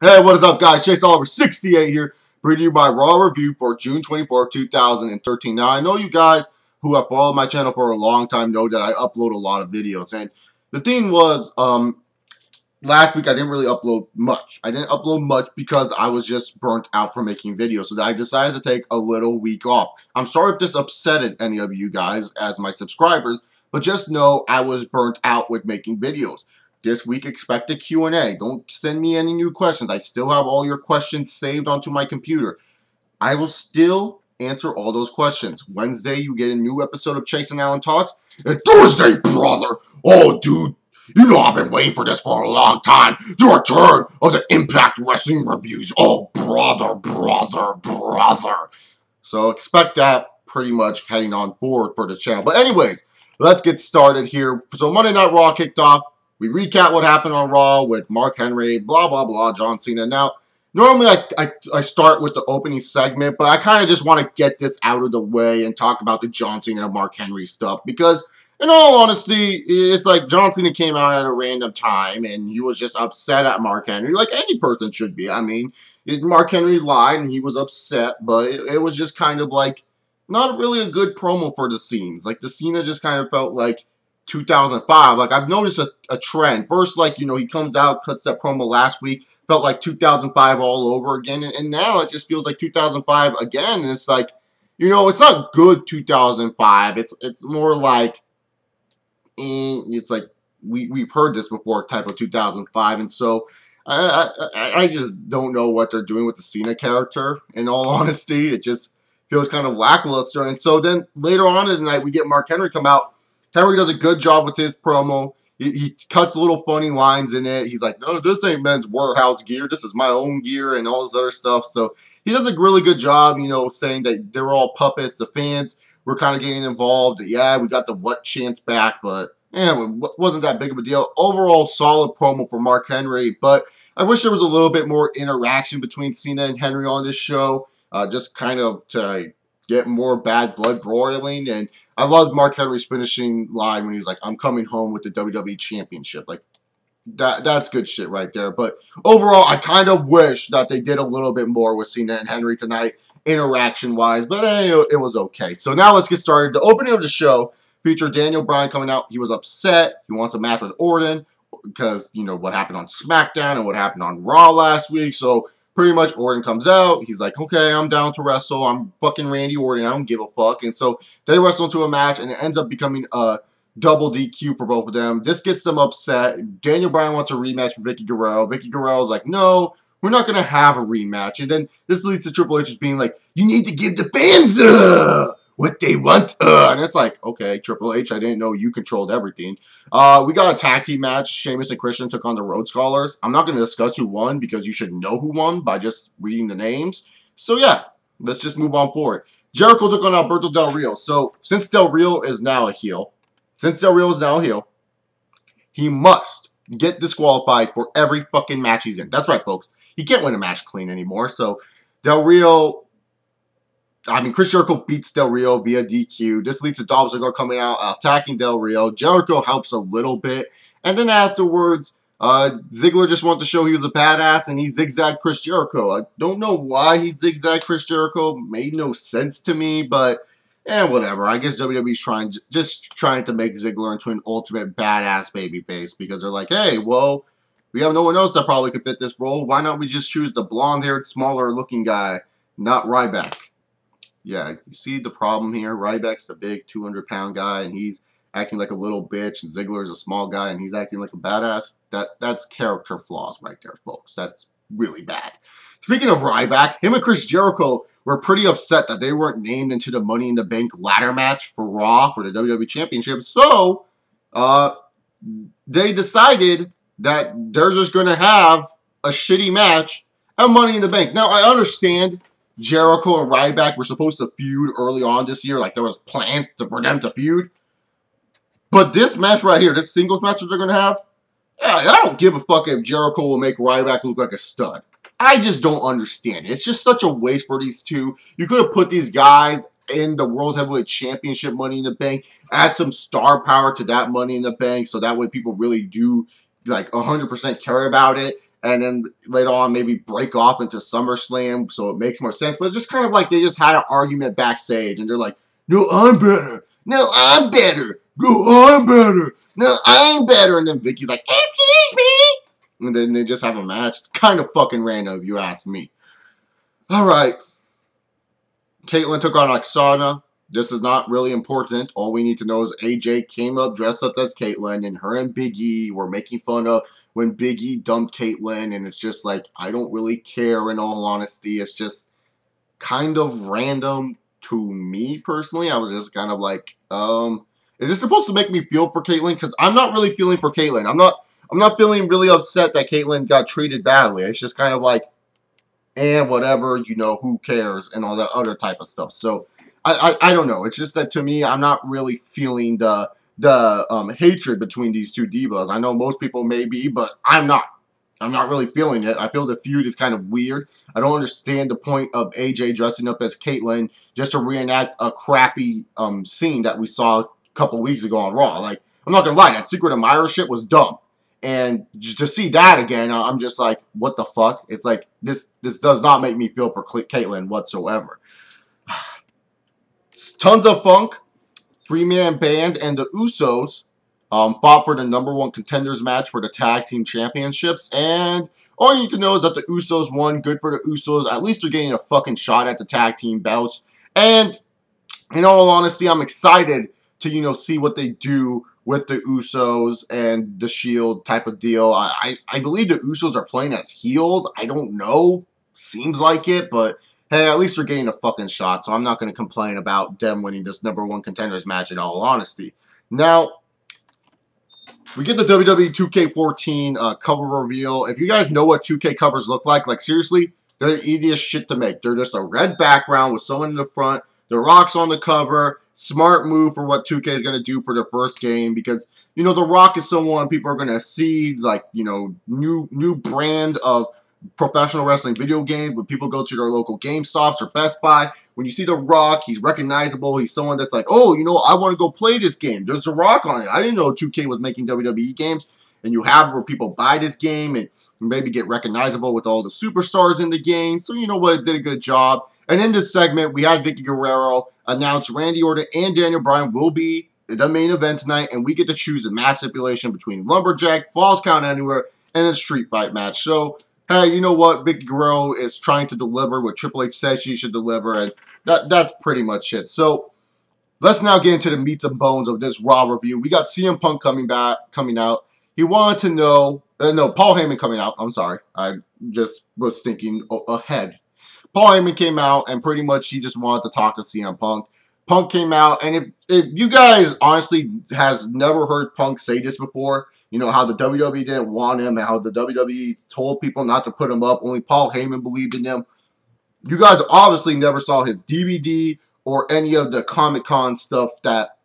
Hey, what is up, guys? Chase Oliver 68 here, bringing you my Raw review for June 24th, 2013. Now, I know you guys who have followed my channel for a long time know that I upload a lot of videos. And the thing was, last week I didn't really upload much. I didn't upload much because I was just burnt out from making videos. So I decided to take a little week off. I'm sorry if this upsetted any of you guys as my subscribers, but just know I was burnt out with making videos. This week, expect a Q&A. Don't send me any new questions. I still have all your questions saved onto my computer. I will still answer all those questions. Wednesday, you get a new episode of Chase and Allen Talks. And Thursday, brother! Oh, dude, you know I've been waiting for this for a long time. The return of the Impact Wrestling reviews. Oh, brother. So expect that pretty much heading on forward for this channel. But anyways, let's get started here. So Monday Night Raw kicked off. We recap what happened on Raw with Mark Henry, blah, blah, blah, John Cena. Now, normally I start with the opening segment, but I kind of just want to get this out of the way and talk about the John Cena and Mark Henry stuff. Because, in all honesty, it's like John Cena came out at a random time, and he was just upset at Mark Henry, like any person should be. I mean, Mark Henry lied, and he was upset, but it was just kind of like not really a good promo for the scenes. Like, the Cena just kind of felt like 2005. Like, I've noticed a trend. First, like, you know, he comes out, cuts that promo last week, felt like 2005 all over again, and now it just feels like 2005 again, and it's like, you know, it's not good 2005. It's more like, it's like, we've heard this before type of 2005, and so I just don't know what they're doing with the Cena character, in all honesty. It just feels kind of lackluster, and so then later on in the night, we get Mark Henry come out. Henry does a good job with his promo. He cuts little funny lines in it. He's like, no, this ain't men's warehouse gear. This is my own gear and all this other stuff. So he does a really good job, you know, saying that they were all puppets. The fans were kind of getting involved. Yeah, we got the what chance back, but yeah, it wasn't that big of a deal. Overall, solid promo for Mark Henry, but I wish there was a little bit more interaction between Cena and Henry on this show, just kind of to get more bad blood broiling. And I loved Mark Henry's finishing line when he was like, I'm coming home with the WWE Championship. Like, that's good shit right there. But overall, I kind of wish that they did a little bit more with Cena and Henry tonight, interaction-wise. But it was okay. So now let's get started. The opening of the show featured Daniel Bryan coming out. He was upset. He wants a match with Orton because, you know, what happened on SmackDown and what happened on Raw last week. So pretty much, Orton comes out. He's like, okay, I'm down to wrestle. I'm fucking Randy Orton. I don't give a fuck. And so they wrestle into a match, and it ends up becoming a double DQ for both of them. This gets them upset. Daniel Bryan wants a rematch with Vicky Guerrero. Vicky Guerrero's like, no, we're not going to have a rematch. And then this leads to Triple H just being like, you need to give the fans what they want. And it's like, okay, Triple H, I didn't know you controlled everything. We got a tag team match. Sheamus and Christian took on the Road Scholars. I'm not going to discuss who won because you should know who won by just reading the names. So yeah, let's just move on forward. Jericho took on Alberto Del Rio. So since Del Rio is now a heel, he must get disqualified for every fucking match he's in. That's right, folks. He can't win a match clean anymore. So Del Rio, Chris Jericho beats Del Rio via DQ. This leads to Dolph Ziggler coming out, attacking Del Rio. Jericho helps a little bit. And then afterwards, Ziggler just wanted to show he was a badass, and he zigzagged Chris Jericho. I don't know why he zigzagged Chris Jericho. Made no sense to me, but whatever. I guess WWE's just trying to make Ziggler into an ultimate badass babyface because they're like, hey, well, we have no one else that probably could fit this role. Why not we just choose the blonde-haired, smaller-looking guy, not Ryback? Yeah, you see the problem here? Ryback's the big 200-pound guy, and he's acting like a little bitch, and Ziggler's a small guy, and he's acting like a badass. That's character flaws right there, folks. That's really bad. Speaking of Ryback, him and Chris Jericho were pretty upset that they weren't named into the Money in the Bank ladder match for Raw for the WWE Championship, so they decided that they're just going to have a shitty match at Money in the Bank. Now, I understand Jericho and Ryback were supposed to feud early on this year. Like, there was plans for them to feud. But this match right here, this singles match that they're going to have, I don't give a fuck if Jericho will make Ryback look like a stud. I just don't understand it. It's just such a waste for these two. You could have put these guys in the World Heavyweight Championship Money in the Bank, add some star power to that Money in the Bank, so that way people really do, like, 100% care about it. and then later on maybe break off into SummerSlam, so it makes more sense. But it's just kind of like they just had an argument backstage, and they're like, no, I'm better. No, I'm better. No, I'm better. No, I'm better. And then Vicky's like, excuse me. And then they just have a match. It's kind of fucking random if you ask me. All right. Caitlyn took on Oksana. This is not really important. All we need to know is AJ came up dressed up as Caitlyn, and her and Big E were making fun of when Big E dumped Caitlyn, and it's just like, I don't really care in all honesty. It's just kind of random to me personally. I was just kind of like, is this supposed to make me feel for Caitlyn? Because I'm not really feeling for Caitlyn. I'm not feeling really upset that Caitlyn got treated badly. It's just kind of like, and whatever, you know, who cares, and all that other type of stuff. So I don't know. It's just that to me, I'm not really feeling the hatred between these two divas. I know most people may be, but I'm not. I'm not really feeling it. I feel the feud is kind of weird. I don't understand the point of AJ dressing up as Caitlyn just to reenact a crappy scene that we saw a couple weeks ago on Raw. Like, I'm not gonna lie, that Secret Admirer shit was dumb. And to see that again, I'm just like, what the fuck? It's like, this does not make me feel for Caitlyn whatsoever. Tons of funk, 3-man band, and the Usos fought for the #1 contenders match for the tag team championships. And all you need to know is that the Usos won. Good for the Usos. At least they're getting a fucking shot at the tag team belts. And in all honesty, I'm excited to, you know, see what they do with the Usos and the Shield type of deal. I believe the Usos are playing as heels. I don't know. Seems like it, but hey, at least they're getting a fucking shot, so I'm not going to complain about them winning this #1 contenders match in all honesty. Now, we get the WWE 2K14 cover reveal. If you guys know what 2K covers look like seriously, they're the easiest shit to make. They're just a red background with someone in the front. The Rock's on the cover. Smart move for what 2K is going to do for their first game because, you know, The Rock is someone people are going to see, like, you know, new brand of professional wrestling video games. When people go to their local GameStops or Best Buy, when you see The Rock, he's recognizable. He's someone that's like, oh, you know, I want to go play this game. There's The Rock on it. I didn't know 2K was making WWE games. And you have where people buy this game and maybe get recognizable with all the superstars in the game. So, you know what, it did a good job. And in this segment, we had Vicky Guerrero announce Randy Orton and Daniel Bryan will be the main event tonight, and we get to choose a match stipulation between Lumberjack, Falls Count Anywhere, and a street fight match. So, hey, you know what? Vicky Guerrero is trying to deliver what Triple H says she should deliver, and that's pretty much it. So, let's now get into the meats and bones of this Raw review. We got CM Punk coming out. He wanted to know, no, Paul Heyman coming out. I'm sorry. I just was thinking ahead. Paul Heyman came out, and pretty much he just wanted to talk to CM Punk. Punk came out, and if you guys honestly has never heard Punk say this before, you know, how the WWE didn't want him, and how the WWE told people not to put him up, only Paul Heyman believed in him. You guys obviously never saw his DVD or any of the Comic-Con stuff that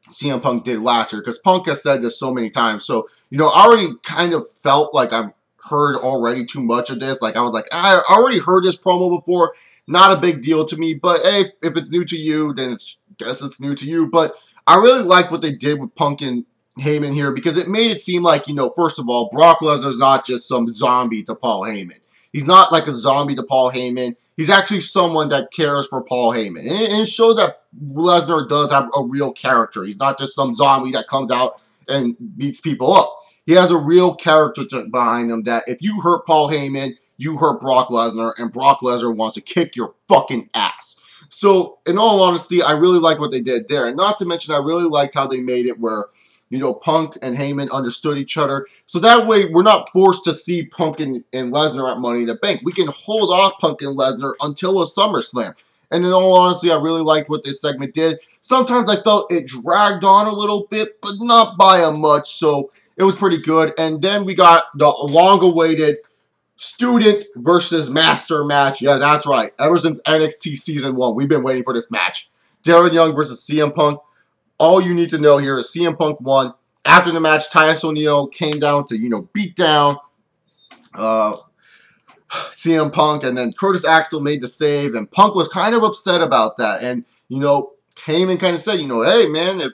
CM Punk did last year, because Punk has said this so many times. So, you know, I already kind of felt like I've heard already too much of this. Like, I was like, I already heard this promo before. Not a big deal to me, but hey, if it's new to you, then guess it's new to you. But I really like what they did with Punk and Heyman here, because it made it seem like, you know, first of all, Brock Lesnar's not just some zombie to Paul Heyman. He's not like a zombie to Paul Heyman. He's actually someone that cares for Paul Heyman. And it shows that Lesnar does have a real character. He's not just some zombie that comes out and beats people up. He has a real character behind him that if you hurt Paul Heyman, you hurt Brock Lesnar, and Brock Lesnar wants to kick your fucking ass. So, in all honesty, I really like what they did there. And not to mention, I really liked how they made it where, you know, Punk and Heyman understood each other. So that way, we're not forced to see Punk and Lesnar at Money in the Bank. We can hold off Punk and Lesnar until a SummerSlam. And in all honesty, I really liked what this segment did. Sometimes I felt it dragged on a little bit, but not by a much. So it was pretty good. And then we got the long-awaited student versus master match. Yeah, that's right. Ever since NXT Season 1, we've been waiting for this match. Darren Young versus CM Punk. All you need to know here is CM Punk won. After the match, Titus O'Neil came down to, you know, beat down CM Punk, and then Curtis Axel made the save, and Punk was kind of upset about that. And, you know, Heyman kind of said, you know, hey, man, if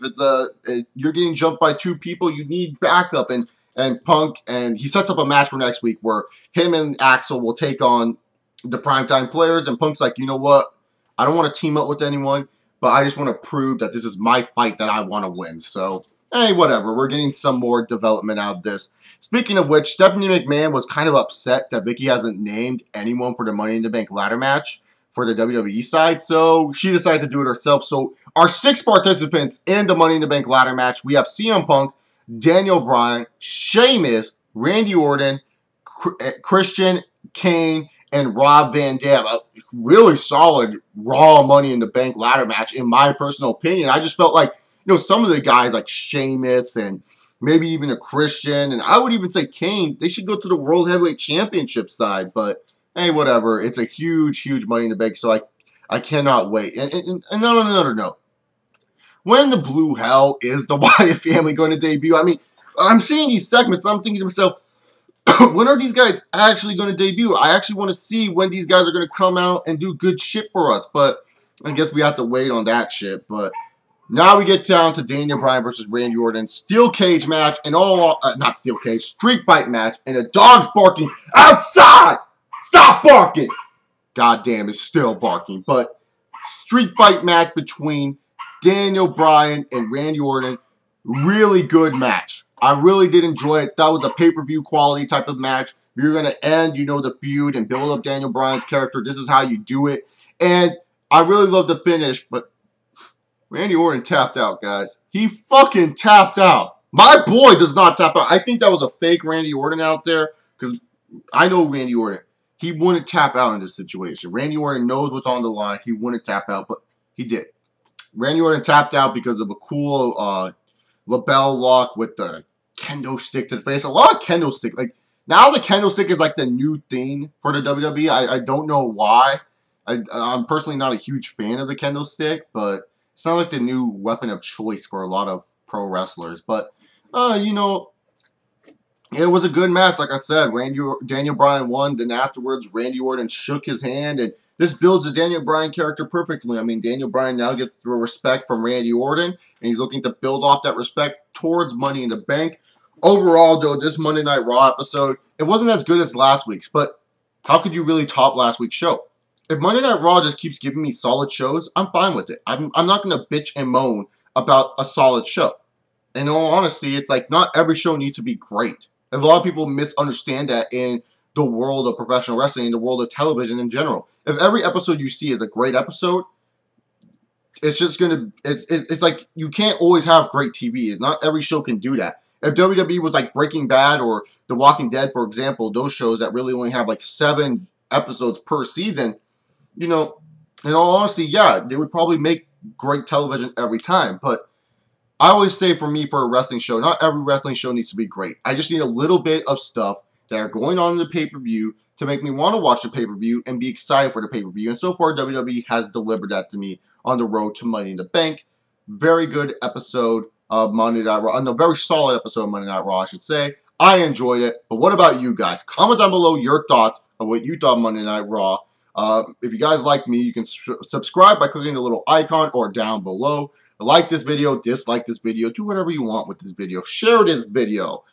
you're getting jumped by two people, you need backup. And and Punk, and he sets up a match for next week where him and Axel will take on the primetime players, and Punk's like, you know what? I don't want to team up with anyone, but I just want to prove that this is my fight that I want to win. So, hey, whatever. We're getting some more development out of this. Speaking of which, Stephanie McMahon was kind of upset that Vicky hasn't named anyone for the Money in the Bank ladder match for the WWE side, so she decided to do it herself. So, our 6 participants in the Money in the Bank ladder match, we have CM Punk, Daniel Bryan, Sheamus, Randy Orton, Christian, Kane, and Rob Van Dam. A really solid Raw Money in the Bank ladder match, in my personal opinion. I just felt like, some of the guys like Sheamus and maybe even a Christian, and I would even say Kane, they should go to the World Heavyweight Championship side. But hey, whatever. It's a huge, huge Money in the Bank, so I cannot wait. And on another note, when the Blue Hell is the Wyatt family going to debut? I mean, I'm seeing these segments, and I'm thinking to myself, when are these guys actually going to debut? I actually want to see when these guys are going to come out and do good shit for us. But I guess we have to wait on that shit. But now we get down to Daniel Bryan versus Randy Orton. Steel cage match and not steel cage, street fight match. And the dog's barking outside. Stop barking. God damn, it's still barking. But street fight match between Daniel Bryan and Randy Orton. Really good match. I really did enjoy it. That was a pay-per-view quality type of match. You're going to end, the feud and build up Daniel Bryan's character. This is how you do it. And I really love the finish, but Randy Orton tapped out, guys. He fucking tapped out. My boy does not tap out. I think that was a fake Randy Orton out there, because I know Randy Orton. He wouldn't tap out in this situation. Randy Orton knows what's on the line. He wouldn't tap out, but he did. Randy Orton tapped out because of a cool lapel lock with the kendo stick to the face. A lot of kendo stick. Now the kendo stick is like the new thing for the WWE. I don't know why. I'm personally not a huge fan of the kendo stick, but it's not like the new weapon of choice for a lot of pro wrestlers. But, it was a good match. Like I said, Daniel Bryan won. Then afterwards, Randy Orton shook his hand, and this builds the Daniel Bryan character perfectly. I mean, Daniel Bryan now gets the respect from Randy Orton, and he's looking to build off that respect towards Money in the Bank. Overall, though, this Monday Night Raw episode, it wasn't as good as last week's, but how could you really top last week's show? If Monday Night Raw just keeps giving me solid shows, I'm fine with it. I'm not going to bitch and moan about a solid show. In all honesty, it's like not every show needs to be great. A lot of people misunderstand that in the world of professional wrestling, in the world of television in general. If every episode you see is a great episode, it's just going to, it's like you can't always have great TV. Not every show can do that. If WWE was like Breaking Bad or The Walking Dead, for example, those shows that really only have like 7 episodes per season, in all honesty, yeah, they would probably make great television every time. But I always say for me, for a wrestling show, not every wrestling show needs to be great. I just need a little bit of stuff that are going on in the pay-per-view to make me want to watch the pay-per-view and be excited for the pay-per-view. And so far, WWE has delivered that to me on the road to Money in the Bank. Very good episode of Monday Night Raw. A very solid episode of Monday Night Raw, I should say. I enjoyed it. But what about you guys? Comment down below your thoughts on what you thought of Monday Night Raw. If you guys like me, you can subscribe by clicking the little icon or down below. Like this video, dislike this video, do whatever you want with this video. Share this video.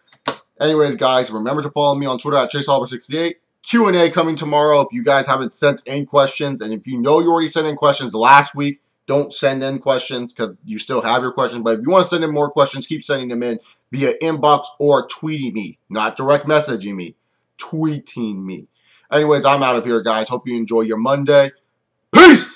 Anyways, guys, remember to follow me on Twitter at ChaseOliver68. Q&A coming tomorrow if you guys haven't sent in questions. And if you know you already sent in questions last week, don't send in questions because you still have your questions. But if you want to send in more questions, keep sending them in via inbox or tweeting me. Not direct messaging me. Tweeting me. Anyways, I'm out of here, guys. Hope you enjoy your Monday. Peace!